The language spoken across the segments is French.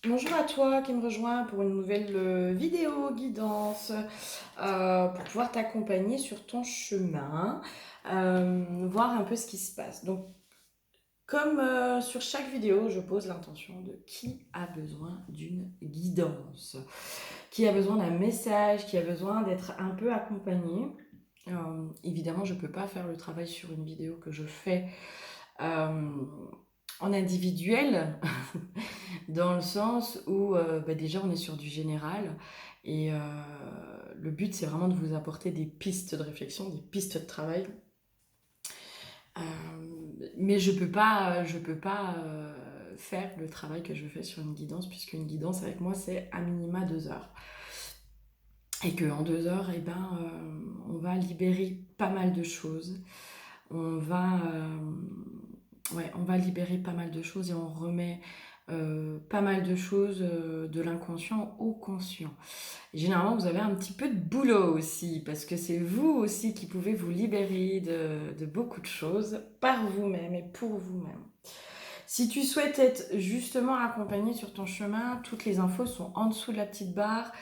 Bonjour à toi qui me rejoins pour une nouvelle vidéo guidance pour pouvoir t'accompagner sur ton chemin, voir un peu ce qui se passe. Donc, comme sur chaque vidéo, je pose l'intention de qui a besoin d'une guidance, qui a besoin d'un message, qui a besoin d'être un peu accompagné. Évidemment, je ne peux pas faire le travail sur une vidéo que je fais euh, en individuel, dans le sens où déjà on est sur du général et le but c'est vraiment de vous apporter des pistes de réflexion, des pistes de travail. Euh, mais je peux pas faire le travail que je fais sur une guidance, puisque une guidance avec moi c'est à minima 2 heures. Et qu'en 2 heures, on va libérer pas mal de choses. On va, on va libérer pas mal de choses et on remet pas mal de choses de l'inconscient au conscient. Et généralement, vous avez un petit peu de boulot aussi, parce que c'est vous aussi qui pouvez vous libérer de beaucoup de choses par vous-même et pour vous-même. Si tu souhaites être justement accompagné sur ton chemin, toutes les infos sont en dessous de la petite barre.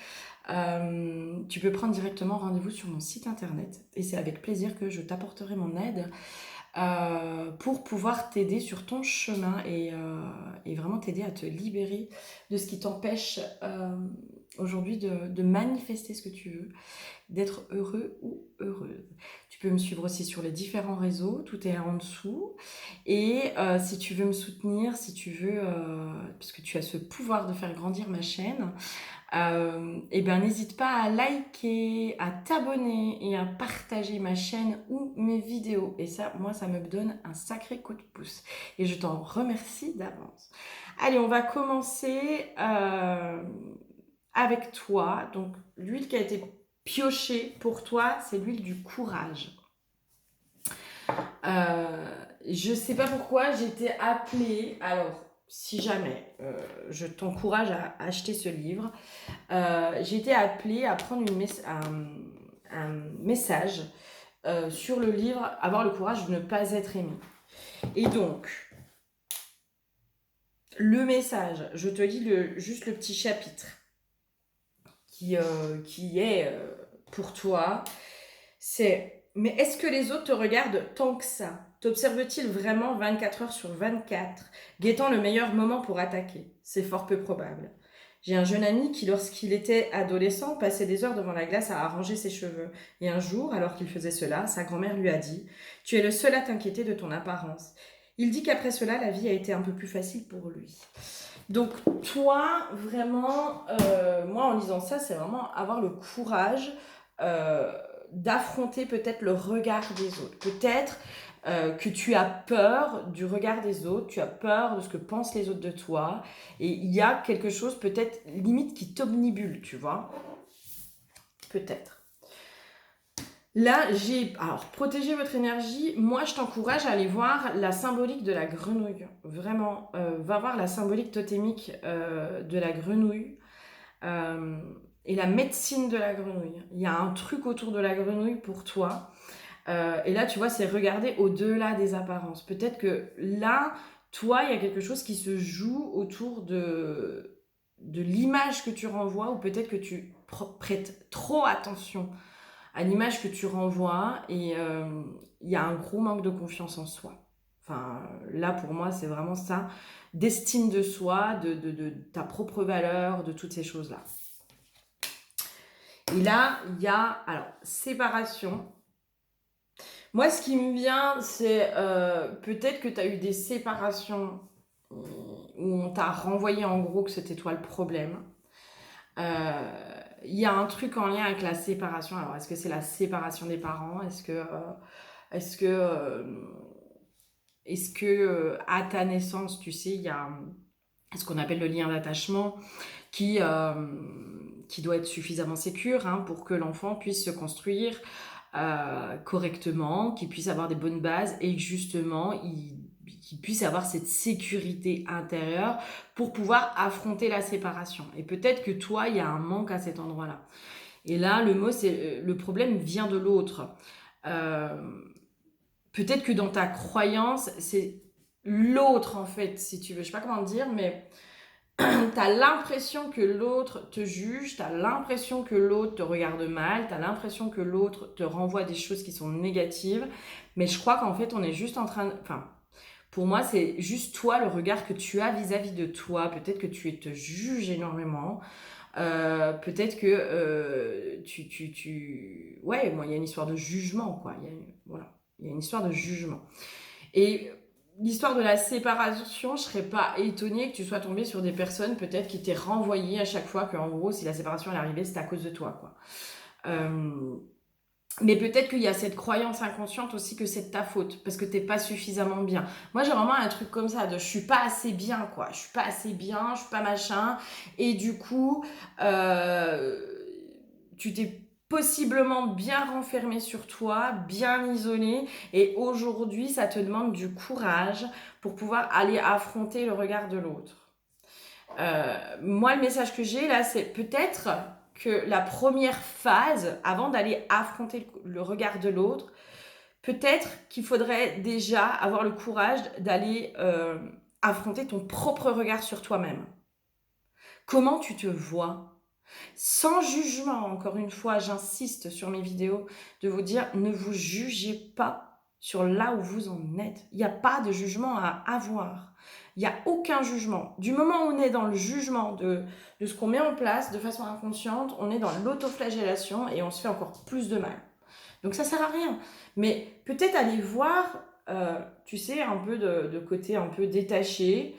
Tu peux prendre directement rendez-vous sur mon site internet et c'est avec plaisir que je t'apporterai mon aide pour pouvoir t'aider sur ton chemin et vraiment t'aider à te libérer de ce qui t'empêche aujourd'hui de manifester ce que tu veux, d'être heureux ou heureuse. Tu peux me suivre aussi sur les différents réseaux, tout est en dessous. Et si tu veux me soutenir, si tu veux, parce que tu as ce pouvoir de faire grandir ma chaîne, et ben n'hésite pas à liker, à t'abonner et à partager ma chaîne ou mes vidéos. Et ça, moi, ça me donne un sacré coup de pouce. Et je t'en remercie d'avance. Allez, on va commencer avec toi. Donc, l'huile qui a été piochée pour toi, c'est l'huile du courage. Je sais pas pourquoi, j'ai été appelée. Alors, si jamais, je t'encourage à acheter ce livre. J'ai été appelée à prendre un message sur le livre Avoir le courage de ne pas être aimé. Et donc, le message, je te lis juste le petit chapitre qui est pour toi. C'est: mais est-ce que les autres te regardent tant que ça? T'observent-ils vraiment 24 heures sur 24, guettant le meilleur moment pour attaquer? C'est fort peu probable. J'ai un jeune ami qui, lorsqu'il était adolescent, passait des heures devant la glace à arranger ses cheveux. Et un jour, alors qu'il faisait cela, sa grand-mère lui a dit: Tu es le seul à t'inquiéter de ton apparence. Il dit qu'après cela, la vie a été un peu plus facile pour lui. Donc toi, vraiment, moi en lisant ça, c'est vraiment avoir le courage euh, d'affronter peut-être le regard des autres. Peut-être que tu as peur du regard des autres, tu as peur de ce que pensent les autres de toi, et il y a quelque chose peut-être limite qui t'omnibule, tu vois. Peut-être. Là, alors, protéger votre énergie, moi je t'encourage à aller voir la symbolique de la grenouille. Vraiment, va voir la symbolique totémique de la grenouille euh, et la médecine de la grenouille. Il y a un truc autour de la grenouille pour toi. Et là, tu vois, c'est regarder au-delà des apparences. Peut-être que là, toi, il y a quelque chose qui se joue autour de l'image que tu renvoies, ou peut-être que tu prêtes trop attention à l'image que tu renvoies, et il y a un gros manque de confiance en soi. Enfin, là, pour moi, c'est vraiment ça, d'estime de soi, de ta propre valeur, de toutes ces choses-là. Et là, il y a, alors, séparation. Moi, ce qui me vient, c'est peut-être que tu as eu des séparations où on t'a renvoyé en gros que c'était toi le problème. Il y a un truc en lien avec la séparation. Alors, est-ce que c'est la séparation des parents? Est-ce que, euh, à ta naissance, tu sais, il y a ce qu'on appelle le lien d'attachement qui doit être suffisamment sécure pour que l'enfant puisse se construire correctement, qu'il puisse avoir des bonnes bases et que justement qu'il puisse avoir cette sécurité intérieure pour pouvoir affronter la séparation. Et peut-être que toi, il y a un manque à cet endroit-là. Et là, le problème vient de l'autre. Euh, Peut-être que dans ta croyance, c'est l'autre en fait, si tu veux. Je sais pas comment dire, mais t'as l'impression que l'autre te juge, t'as l'impression que l'autre te regarde mal, t'as l'impression que l'autre te renvoie des choses qui sont négatives, mais je crois qu'en fait on est juste en train de... Enfin, pour moi c'est juste toi, le regard que tu as vis-à-vis de toi, peut-être que tu te juges énormément, peut-être que Ouais, moi il y a une histoire de jugement, quoi, voilà, il y a une histoire de jugement. Et l'histoire de la séparation, je serais pas étonnée que tu sois tombée sur des personnes peut-être qui t'aient renvoyé à chaque fois qu'en gros, si la séparation est arrivée, c'était à cause de toi, quoi. Mais peut-être qu'il y a cette croyance inconsciente aussi que c'est de ta faute, parce que t'es pas suffisamment bien. Moi, j'ai vraiment un truc comme ça, de je suis pas assez bien, quoi. Je suis pas assez bien, je suis pas machin. Et du coup, tu t'es possiblement bien renfermé sur toi, bien isolé. Et aujourd'hui, ça te demande du courage pour pouvoir aller affronter le regard de l'autre. Moi, le message que j'ai là, c'est peut-être que la première phase, avant d'aller affronter le regard de l'autre, peut-être qu'il faudrait déjà avoir le courage d'aller affronter ton propre regard sur toi-même. Comment tu te vois? Sans jugement, encore une fois, j'insiste sur mes vidéos, de vous dire, ne vous jugez pas sur là où vous en êtes. Il n'y a pas de jugement à avoir. Il n'y a aucun jugement. Du moment où on est dans le jugement de ce qu'on met en place de façon inconsciente, on est dans l'autoflagellation et on se fait encore plus de mal. Donc ça sert à rien. Mais peut-être aller voir, tu sais, un peu de côté un peu détaché,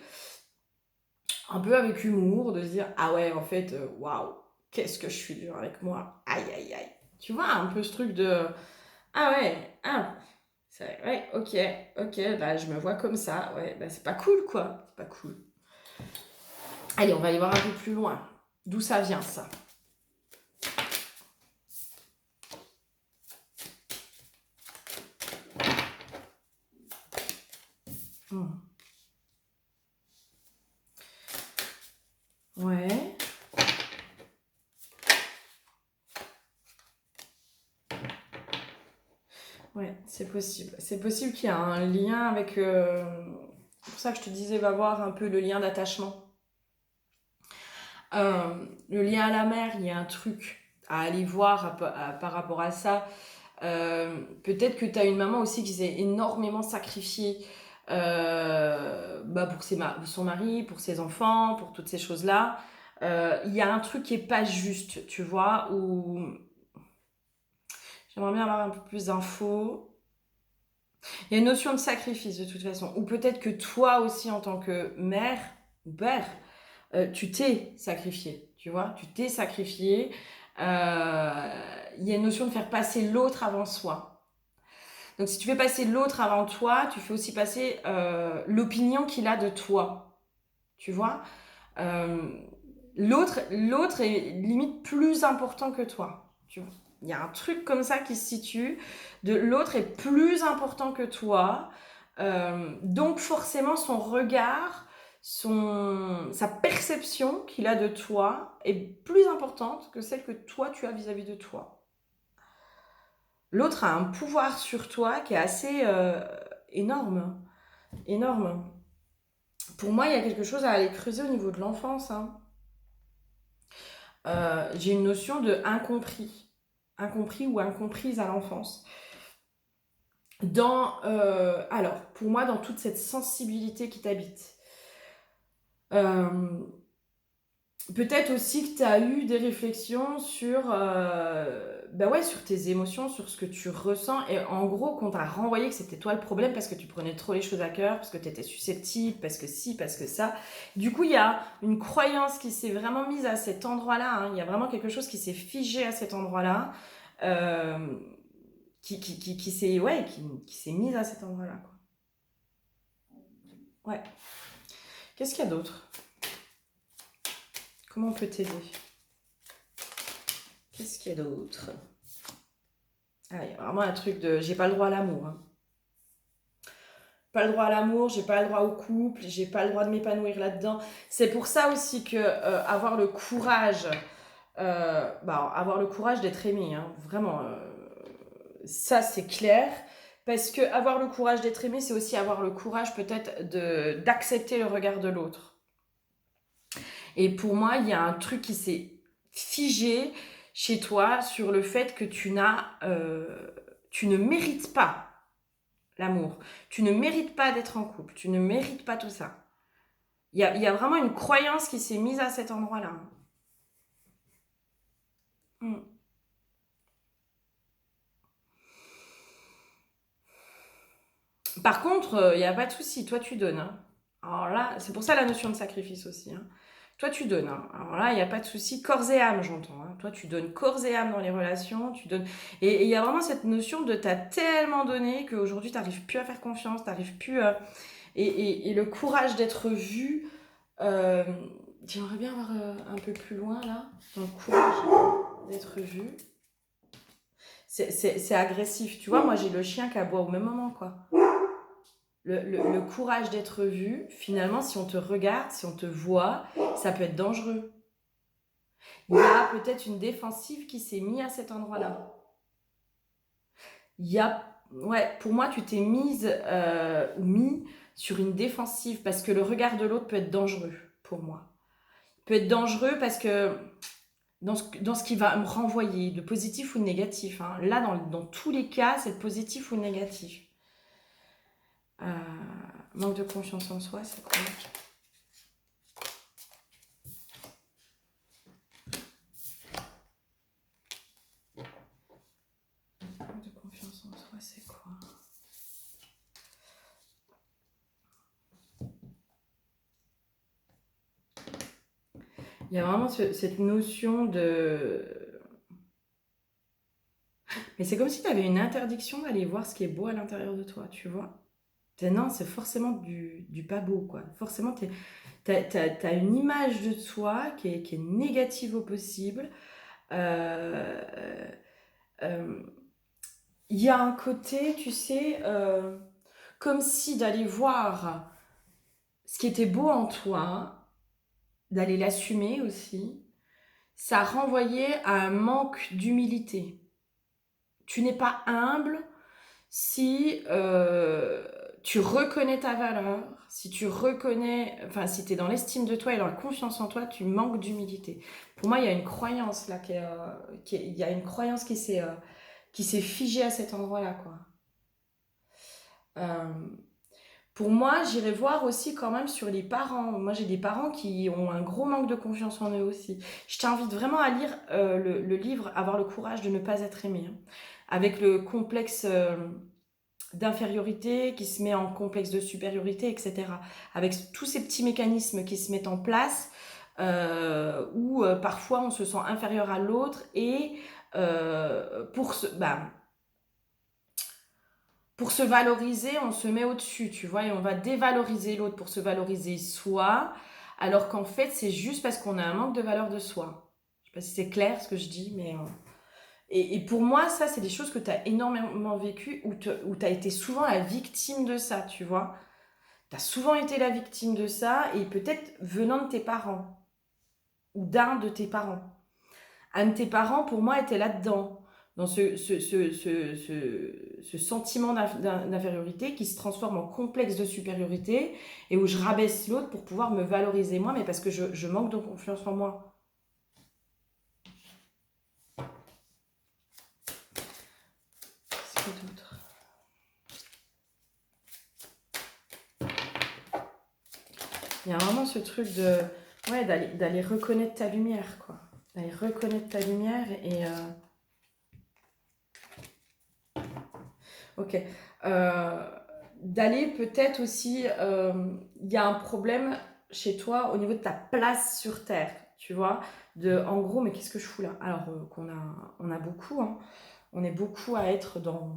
un peu avec humour, de se dire, ah ouais, en fait, waouh, qu'est-ce que je suis dur avec moi. Aïe, aïe, aïe. Tu vois, un peu ce truc de, ah ouais, ah, ouais, ok, bah je me vois comme ça, ouais, bah c'est pas cool, quoi. C'est pas cool. Allez, on va aller voir un peu plus loin. D'où ça vient, ça? Ouais. Ouais, c'est possible. C'est possible qu'il y ait un lien avec... c'est pour ça que je te disais, va voir un peu le lien d'attachement. Le lien à la mère, il y a un truc à aller voir par rapport à ça. Peut-être que tu as une maman aussi qui s'est énormément sacrifiée pour son mari, pour ses enfants, pour toutes ces choses-là. Il y a un truc qui est pas juste, tu vois, où j'aimerais bien avoir un peu plus d'infos. Il y a une notion de sacrifice de toute façon. Ou peut-être que toi aussi, en tant que mère ou père, tu t'es sacrifié. Tu vois, tu t'es sacrifié. Il y a une notion de faire passer l'autre avant soi. Donc si tu fais passer l'autre avant toi, tu fais aussi passer l'opinion qu'il a de toi. Tu vois, euh, l'autre est limite plus important que toi. Tu vois, il y a un truc comme ça qui se situe, de l'autre est plus important que toi, donc forcément son regard, sa perception qu'il a de toi est plus importante que celle que toi tu as vis-à-vis de toi. L'autre a un pouvoir sur toi qui est assez énorme, énorme. Pour moi, il y a quelque chose à aller creuser au niveau de l'enfance, hein. J'ai une notion de incompris ou incomprise à l'enfance. Alors, pour moi, dans toute cette sensibilité qui t'habite. Peut-être aussi que tu as eu des réflexions sur, sur tes émotions, sur ce que tu ressens. Et en gros, qu'on t'a renvoyé que c'était toi le problème parce que tu prenais trop les choses à cœur, parce que tu étais susceptible, parce que si, parce que ça. Du coup, il y a une croyance qui s'est vraiment mise à cet endroit-là, hein. Il y a vraiment quelque chose qui s'est figé à cet endroit-là, qui s'est mise à cet endroit-là, quoi. Ouais. Qu'est-ce qu'il y a d'autre? Comment on peut t'aider? Qu'est-ce qu'il y a d'autre? Ah, il y a vraiment un truc de j'ai pas le droit à l'amour, hein. Pas le droit à l'amour, j'ai pas le droit au couple, j'ai pas le droit de m'épanouir là-dedans. C'est pour ça aussi que avoir le courage, avoir le courage d'être aimé, hein, vraiment, ça c'est clair. Parce que avoir le courage d'être aimé, c'est aussi avoir le courage peut-être d'accepter le regard de l'autre. Et pour moi, il y a un truc qui s'est figé chez toi sur le fait que tu ne mérites pas l'amour. Tu ne mérites pas d'être en couple. Tu ne mérites pas tout ça. Il y a vraiment une croyance qui s'est mise à cet endroit-là. Mm. Par contre, il n'y a pas de souci. Toi, tu donnes, hein. Alors là, c'est pour ça la notion de sacrifice aussi, hein. Toi, tu donnes, hein. Alors là, il n'y a pas de souci. Corps et âme, j'entends, hein. Toi, tu donnes corps et âme dans les relations. Tu donnes. Et il y a vraiment cette notion de t'as tellement donné qu'aujourd'hui, tu n'arrives plus à faire confiance. T'arrives plus. Et le courage d'être vu. euh, J'aimerais bien avoir un peu plus loin là. Dans le courage d'être vu. C'est agressif. Tu vois, moi, j'ai le chien qui aboie au même moment, quoi. Le courage d'être vu, finalement, si on te regarde, si on te voit, ça peut être dangereux. Il y a peut-être une défensive qui s'est mise à cet endroit-là. Ouais, pour moi, tu t'es mis sur une défensive parce que le regard de l'autre peut être dangereux pour moi. Peut être dangereux parce que dans ce qui va me renvoyer, de positif ou de négatif, hein. Là, dans tous les cas, c'est positif ou négatif. Euh, Manque de confiance en soi, c'est quoi? Manque de confiance en soi, c'est quoi? Il y a vraiment cette notion de... Mais c'est comme si tu avais une interdiction d'aller voir ce qui est beau à l'intérieur de toi, tu vois. Non, c'est forcément du pas beau, quoi. Forcément, t'as une image de toi qui est négative au possible. Euh, euh, Il y a un côté, tu sais, comme si d'aller voir ce qui était beau en toi, d'aller l'assumer aussi, ça renvoyait à un manque d'humilité. Tu n'es pas humble si tu reconnais ta valeur, si tu reconnais, enfin, si tu es dans l'estime de toi et dans la confiance en toi, tu manques d'humilité. Pour moi, il y a une croyance là, il y a une croyance qui s'est figée à cet endroit-là, quoi. Euh, pour moi, j'irais voir aussi quand même sur les parents. Moi, j'ai des parents qui ont un gros manque de confiance en eux aussi. Je t'invite vraiment à lire le livre Avoir le courage de ne pas être aimé, hein. Avec le complexe d'infériorité qui se met en complexe de supériorité, etc. Avec tous ces petits mécanismes qui se mettent en place où parfois on se sent inférieur à l'autre et pour se valoriser, on se met au-dessus, tu vois, et on va dévaloriser l'autre pour se valoriser soi, alors qu'en fait, c'est juste parce qu'on a un manque de valeur de soi. Je sais pas si c'est clair ce que je dis, mais... Et pour moi, ça, c'est des choses que tu as énormément vécues, où tu as été souvent la victime de ça, tu vois. Tu as souvent été la victime de ça, et peut-être venant de tes parents, ou d'un de tes parents. Un de tes parents, pour moi, était là-dedans, dans ce sentiment d'infériorité qui se transforme en complexe de supériorité, et où je rabaisse l'autre pour pouvoir me valoriser moi, mais parce que je manque de confiance en moi. Qu'est-ce que d'autre? Il y a vraiment ce truc de, ouais, d'aller reconnaître ta lumière, quoi. D'aller reconnaître ta lumière et... Ok. Euh, D'aller peut-être aussi... Il y a un problème chez toi au niveau de ta place sur Terre, tu vois. En gros, mais qu'est-ce que je fous là? Alors on a beaucoup, hein. On est beaucoup à être dans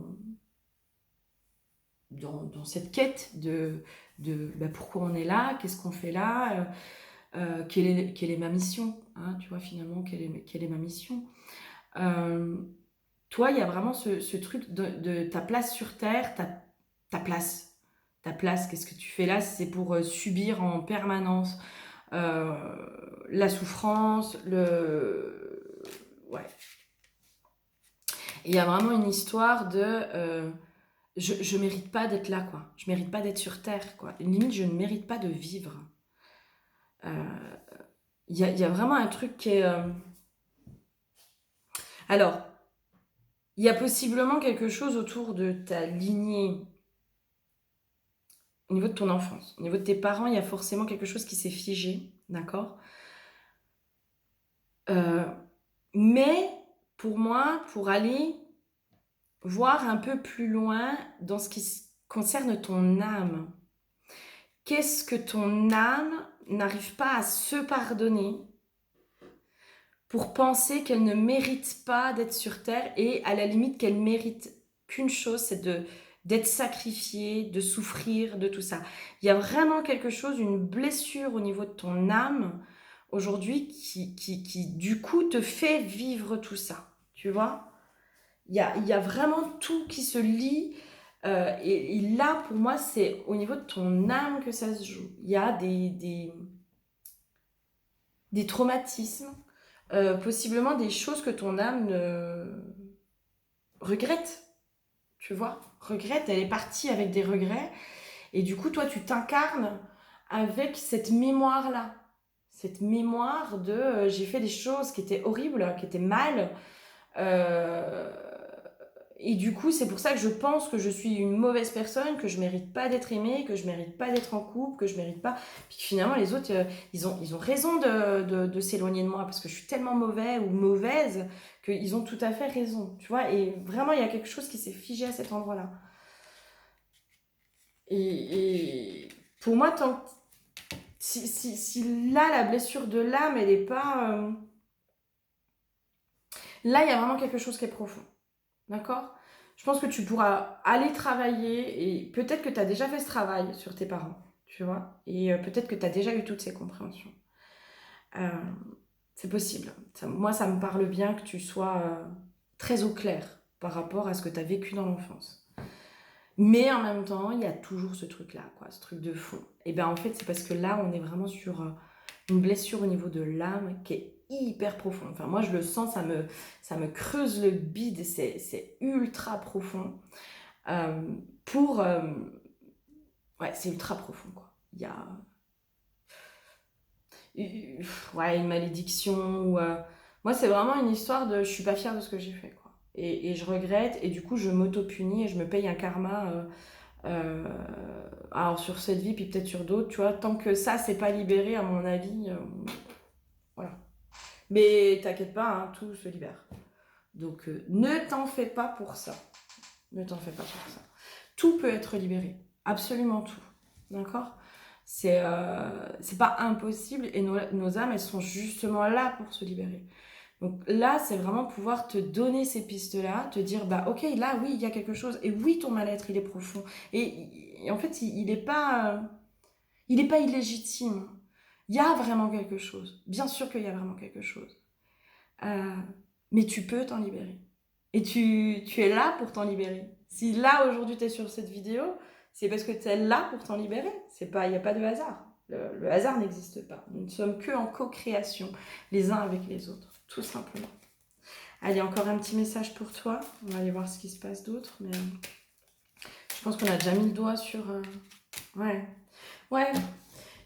cette quête de pourquoi on est là, qu'est-ce qu'on fait là, quelle est ma mission, hein, tu vois, finalement, quelle est ma mission. Euh, Toi, il y a vraiment ce truc de ta place sur Terre, ta place. Ta place, qu'est-ce que tu fais là? C'est pour subir en permanence euh, la souffrance, Ouais. Et il y a vraiment une histoire de... je mérite pas d'être là, quoi. Je mérite pas d'être sur Terre, quoi. Limite, je ne mérite pas de vivre. Euh, il y a vraiment un truc qui est... Alors, il y a possiblement quelque chose autour de ta lignée, au niveau de ton enfance. Au niveau de tes parents, il y a forcément quelque chose qui s'est figé, d'accord? Euh, mais pour moi, pour aller voir un peu plus loin dans ce qui concerne ton âme, qu'est-ce que ton âme n'arrive pas à se pardonner pour penser qu'elle ne mérite pas d'être sur Terre et à la limite qu'elle mérite qu'une chose, c'est d'être sacrifiée, de souffrir, de tout ça. Il y a vraiment quelque chose, une blessure au niveau de ton âme aujourd'hui qui du coup te fait vivre tout ça, tu vois. Il y a vraiment tout qui se lie et là pour moi c'est au niveau de ton âme que ça se joue. Il y a des traumatismes, possiblement des choses que ton âme regrette, tu vois, regrette, elle est partie avec des regrets, et du coup, toi, tu t'incarnes avec cette mémoire-là, cette mémoire de j'ai fait des choses qui étaient horribles, qui étaient mal, euh, et du coup, c'est pour ça que je pense que je suis une mauvaise personne, que je mérite pas d'être aimée, que je mérite pas d'être en couple, que je mérite pas. Puis que finalement, les autres, ils ont raison de s'éloigner de moi parce que je suis tellement mauvais ou mauvaise qu'ils ont tout à fait raison, tu vois. Et vraiment, il y a quelque chose qui s'est figé à cet endroit-là. Et pour moi, si là, la blessure de l'âme, elle est pas. Là, il y a vraiment quelque chose qui est profond. D'accord? Je pense que tu pourras aller travailler et peut-être que tu as déjà fait ce travail sur tes parents, tu vois, et peut-être que tu as déjà eu toutes ces compréhensions. Euh, c'est possible. Moi, ça me parle bien que tu sois très au clair par rapport à ce que tu as vécu dans l'enfance. Mais en même temps, il y a toujours ce truc-là, quoi, ce truc de fond. Et bien en fait, c'est parce que là, on est vraiment sur une blessure au niveau de l'âme qui est hyper profonde. Enfin, moi, je le sens, ça me creuse le bide, c'est ultra profond. Euh, pour... ouais, c'est ultra profond, quoi. Il y a ouais, une malédiction. Ou, moi, c'est vraiment une histoire de je suis pas fière de ce que j'ai fait, quoi. Et je regrette, et du coup, je m'auto-punis et je me paye un karma. Alors, sur cette vie, puis peut-être sur d'autres, tu vois. Tant que ça, c'est pas libéré, à mon avis, voilà. Mais t'inquiète pas, hein, tout se libère. Donc, ne t'en fais pas pour ça. Ne t'en fais pas pour ça. Tout peut être libéré. Absolument tout. D'accord? C'est pas impossible et nos âmes, elles sont justement là pour se libérer. Donc là, c'est vraiment pouvoir te donner ces pistes-là, te dire, bah ok, là, oui, il y a quelque chose. Et oui, ton mal-être, il est profond. Et en fait, il est pas illégitime. Il y a vraiment quelque chose. Bien sûr qu'il y a vraiment quelque chose. Euh, mais tu peux t'en libérer. Et tu es là pour t'en libérer. Si là, aujourd'hui, tu es sur cette vidéo, c'est parce que tu es là pour t'en libérer. Il n'y a pas de hasard. Le hasard n'existe pas. Nous ne sommes que en co-création, les uns avec les autres, tout simplement. Allez, encore un petit message pour toi. On va aller voir ce qui se passe d'autre. Mais je pense qu'on a déjà mis le doigt sur... ouais. Ouais.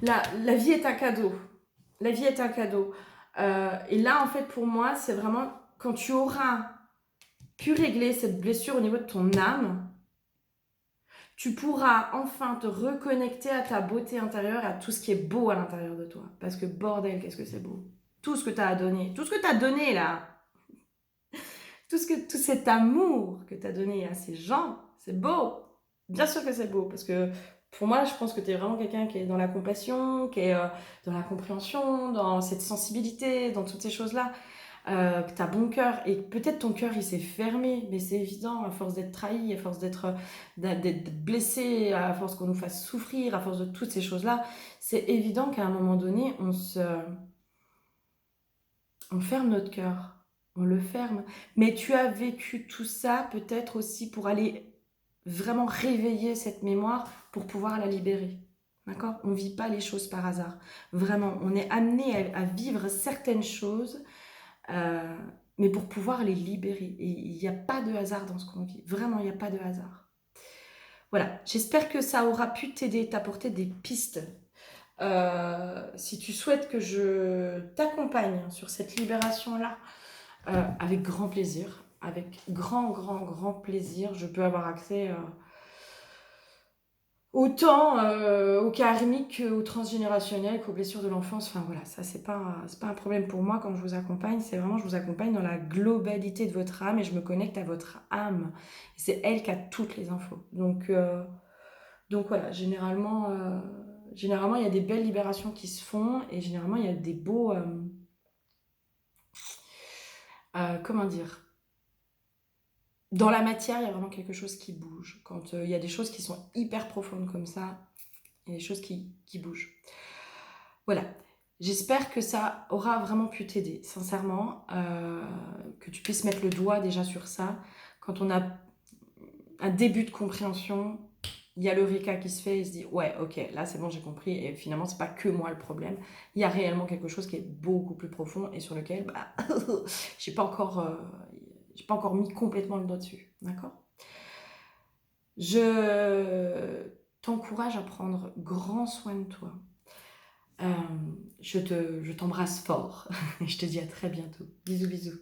La vie est un cadeau. La vie est un cadeau. Et là, en fait, pour moi, c'est vraiment quand tu auras pu régler cette blessure au niveau de ton âme, tu pourras enfin te reconnecter à ta beauté intérieure et à tout ce qui est beau à l'intérieur de toi. Parce que bordel, qu'est-ce que c'est beau. Tout ce que tu as donné, tout ce que tu as donné là, tout cet amour que tu as donné à ces gens, c'est beau. Bien sûr que c'est beau, parce que pour moi, je pense que tu es vraiment quelqu'un qui est dans la compassion, qui est dans la compréhension, dans cette sensibilité, dans toutes ces choses-là. Que tu as bon cœur, et peut-être ton cœur il s'est fermé, mais c'est évident, à force d'être trahi, à force d'être blessé, à force qu'on nous fasse souffrir, à force de toutes ces choses-là, c'est évident qu'à un moment donné, on ferme notre cœur, on le ferme. Mais tu as vécu tout ça peut-être aussi pour aller vraiment réveiller cette mémoire pour pouvoir la libérer. D'accord? On ne vit pas les choses par hasard. Vraiment, on est amené à vivre certaines choses euh, mais pour pouvoir les libérer. Et il n'y a pas de hasard dans ce qu'on vit. Vraiment, il n'y a pas de hasard. Voilà, j'espère que ça aura pu t'aider, t'apporter des pistes Si tu souhaites que je t'accompagne sur cette libération-là, avec grand plaisir, avec grand plaisir, je peux avoir accès autant au karmique, au transgénérationnel qu'aux blessures de l'enfance. Enfin voilà, ça c'est pas un problème pour moi quand je vous accompagne, c'est vraiment je vous accompagne dans la globalité de votre âme et je me connecte à votre âme. Et c'est elle qui a toutes les infos. Donc voilà, généralement il y a des belles libérations qui se font et généralement il y a des beaux... comment dire, dans la matière, il y a vraiment quelque chose qui bouge. Quand il y a des choses qui sont hyper profondes comme ça, il y a des choses qui bougent. Voilà. J'espère que ça aura vraiment pu t'aider, sincèrement, que tu puisses mettre le doigt déjà sur ça. Quand on a un début de compréhension, il y a l'eureka qui se fait, il se dit ouais, ok, là c'est bon, j'ai compris, et finalement c'est pas que moi le problème, il y a réellement quelque chose qui est beaucoup plus profond et sur lequel j'ai pas encore mis complètement le doigt dessus, d'accord? Je t'encourage à prendre grand soin de toi. Je t'embrasse fort et je te dis à très bientôt. Bisous bisous.